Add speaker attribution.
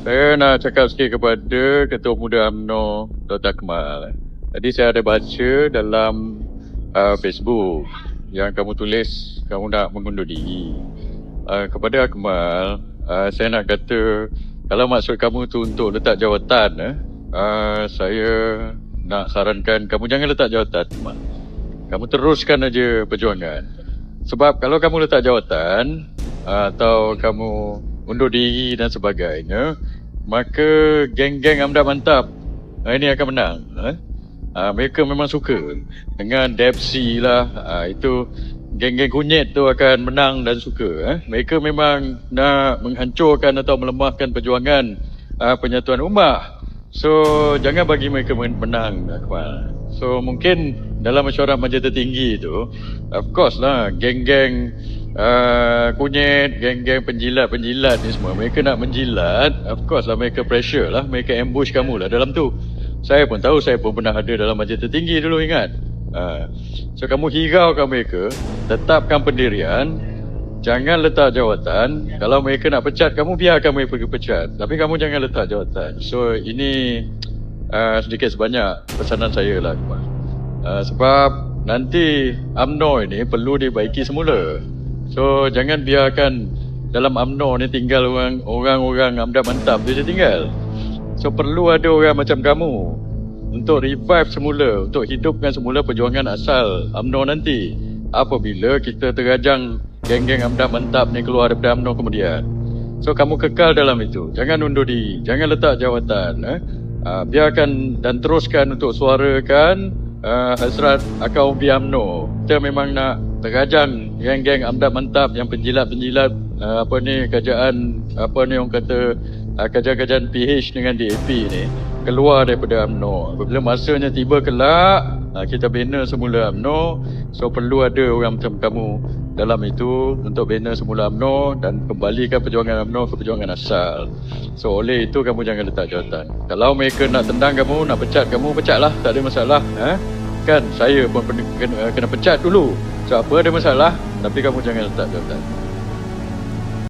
Speaker 1: Saya nak cakap sikit kepada Ketua Muda UMNO Dr. Kamal. Tadi saya ada baca dalam Facebook yang kamu tulis kamu nak mengundur diri. Kepada Kamal, saya nak kata kalau maksud kamu tu untuk letak jawatan, saya nak sarankan kamu jangan letak jawatan, Kamal. Kamu teruskan aja perjuangan. Sebab kalau kamu letak jawatan atau kamu undur diri dan sebagainya, maka geng-geng Amdap Mantap ini akan menang. Mereka memang suka dengan Depsi lah, itu geng-geng kunyit tu akan menang dan suka. Mereka memang nak menghancurkan atau melemahkan perjuangan penyatuan ummah. So jangan bagi mereka menang, Akmal. So mungkin dalam mesyuarat majlis tertinggi tu, of course lah, geng-geng kunyit, geng-geng penjilat-penjilat ni semua, mereka nak menjilat, of course lah mereka pressure lah, mereka ambush kamu lah dalam tu. Saya pun tahu, saya pun pernah ada dalam majlis tertinggi dulu, ingat. So kamu hiraukan mereka, tetapkan pendirian, jangan letak jawatan. Kalau mereka nak pecat kamu, biarkan mereka pergi pecat, tapi kamu jangan letak jawatan. So ini sedikit sebanyak pesanan saya lah, sebab nanti UMNO ini perlu dibaiki semula. So jangan biarkan dalam UMNO ni tinggal orang-orang Amdap Mantap tu je tinggal. So perlu ada orang macam kamu untuk revive semula, untuk hidupkan semula perjuangan asal UMNO nanti. Apabila kita terajang geng-geng Amdap Mantap ni keluar daripada UMNO kemudian. So kamu kekal dalam itu, jangan undur diri, jangan letak jawatan. Biarkan dan teruskan untuk suarakan hasrat akal umbi UMNO. Kita memang nak terajang geng-geng Amdap Mantap yang penjilat-penjilat kerajaan orang kata kerajaan PH dengan DAP ni keluar daripada UMNO. Apabila masanya tiba kelak, kita bina semula UMNO. So perlu ada orang macam kamu dalam itu untuk bina semula UMNO dan kembalikan perjuangan UMNO ke perjuangan asal. So oleh itu kamu jangan letak jawatan. Kalau mereka nak tendang kamu, nak pecat kamu, pecatlah, tak ada masalah. Kan saya pun kena pecat dulu. So apa ada masalah, tapi kamu jangan letak jawatan.